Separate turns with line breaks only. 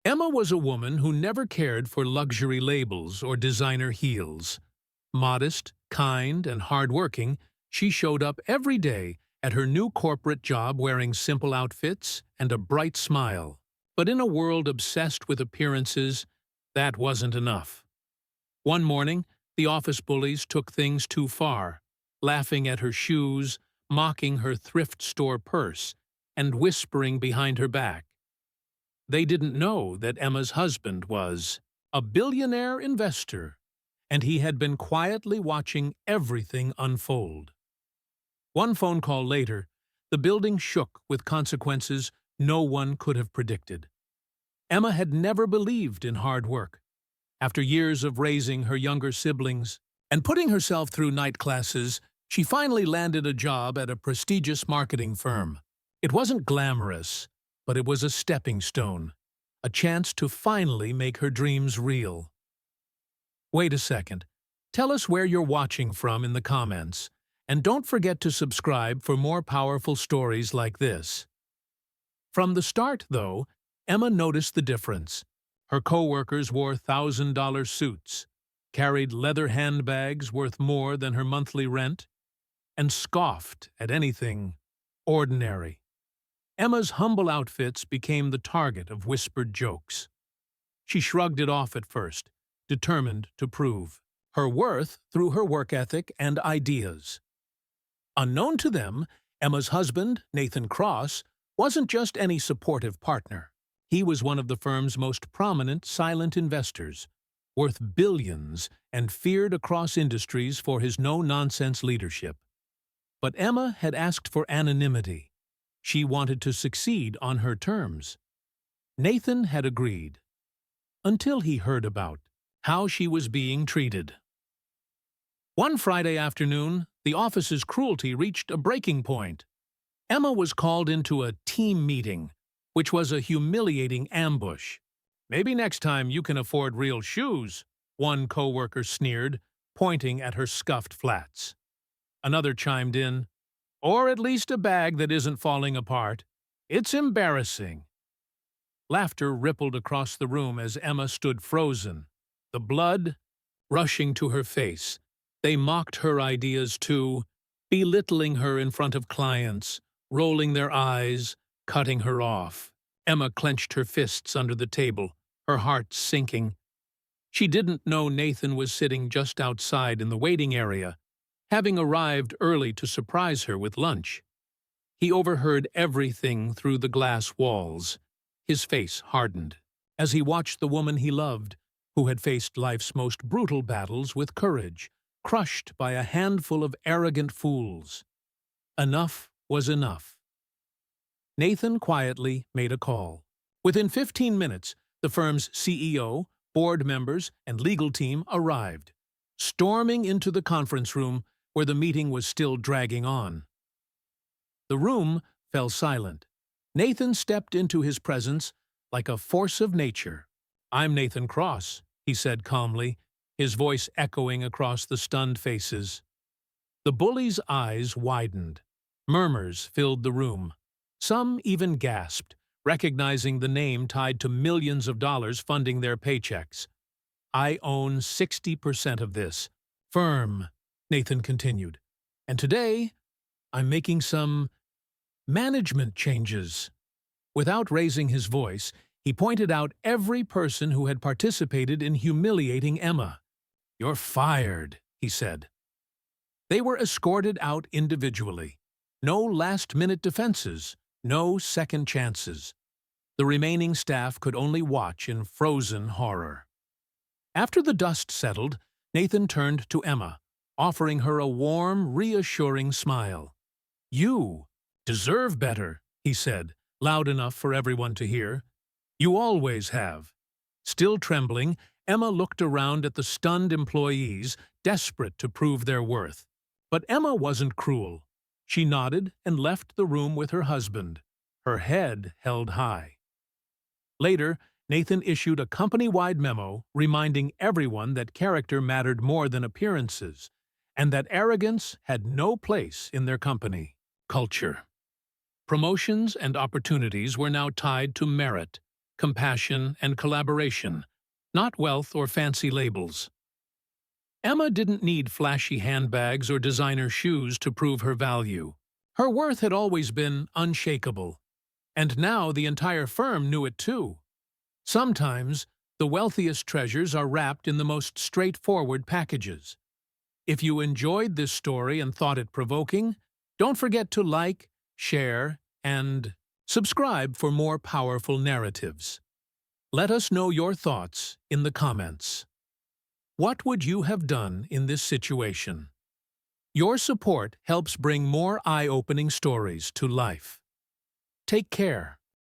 Emma was a woman who never cared for luxury labels or designer heels. Modest, kind, and hardworking, she showed up every day at her new corporate job wearing simple outfits and a bright smile. But in a world obsessed with appearances, that wasn't enough. One morning, the office bullies took things too far, laughing at her shoes, mocking her thrift store purse, and whispering behind her back. They didn't know that Emma's husband was a billionaire investor, and he had been quietly watching everything unfold. One phone call later, the building shook with consequences no one could have predicted. Emma had never believed in hard work. After years of raising her younger siblings and putting herself through night classes, she finally landed a job at a prestigious marketing firm. It wasn't glamorous, but it was a stepping stone, a chance to finally make her dreams real. Wait a second. Tell us where you're watching from in the comments, and don't forget to subscribe for more powerful stories like this. From the start, though, Emma noticed the difference. Her coworkers wore $1,000 suits, carried leather handbags worth more than her monthly rent, and scoffed at anything ordinary. Emma's humble outfits became the target of whispered jokes. She shrugged it off at first, determined to prove her worth through her work ethic and ideas. Unknown to them, Emma's husband, Nathan Cross, wasn't just any supportive partner. He was one of the firm's most prominent silent investors, worth billions and feared across industries for his no-nonsense leadership. But Emma had asked for anonymity. She wanted to succeed on her terms. Nathan had agreed, until he heard about how she was being treated. One Friday afternoon, the office's cruelty reached a breaking point. Emma was called into a team meeting, which was a humiliating ambush. "Maybe next time you can afford real shoes," one coworker sneered, pointing at her scuffed flats. Another chimed in, "Or at least a bag that isn't falling apart. It's embarrassing." Laughter rippled across the room as Emma stood frozen, the blood rushing to her face. They mocked her ideas too, belittling her in front of clients, rolling their eyes, cutting her off. Emma clenched her fists under the table, her heart sinking. She didn't know Nathan was sitting just outside in the waiting area, having arrived early to surprise her with lunch. He overheard everything through the glass walls. His face hardened as he watched the woman he loved, who had faced life's most brutal battles with courage, crushed by a handful of arrogant fools. Enough was enough. Nathan quietly made a call. Within 15 minutes, the firm's CEO, board members, and legal team arrived, storming into the conference room where the meeting was still dragging on. The room fell silent. Nathan stepped into his presence like a force of nature. "I'm Nathan Cross," he said calmly, his voice echoing across the stunned faces. The bully's eyes widened. Murmurs filled the room. Some even gasped, recognizing the name tied to millions of dollars funding their paychecks. "I own 60% of this firm," Nathan continued. "And today, I'm making some management changes." Without raising his voice, he pointed out every person who had participated in humiliating Emma. "You're fired," he said. They were escorted out individually. No last-minute defenses, no second chances. The remaining staff could only watch in frozen horror. After the dust settled, Nathan turned to Emma, offering her a warm, reassuring smile. "You deserve better," he said, loud enough for everyone to hear. "You always have." Still trembling, Emma looked around at the stunned employees, desperate to prove their worth. But Emma wasn't cruel. She nodded and left the room with her husband, her head held high. Later, Nathan issued a company-wide memo reminding everyone that character mattered more than appearances, and that arrogance had no place in their company culture. Promotions and opportunities were now tied to merit, compassion, and collaboration, not wealth or fancy labels. Emma didn't need flashy handbags or designer shoes to prove her value. Her worth had always been unshakable, and now the entire firm knew it too. Sometimes, the wealthiest treasures are wrapped in the most straightforward packages. If you enjoyed this story and thought it provoking, don't forget to like, share, and subscribe for more powerful narratives. Let us know your thoughts in the comments. What would you have done in this situation? Your support helps bring more eye-opening stories to life. Take care.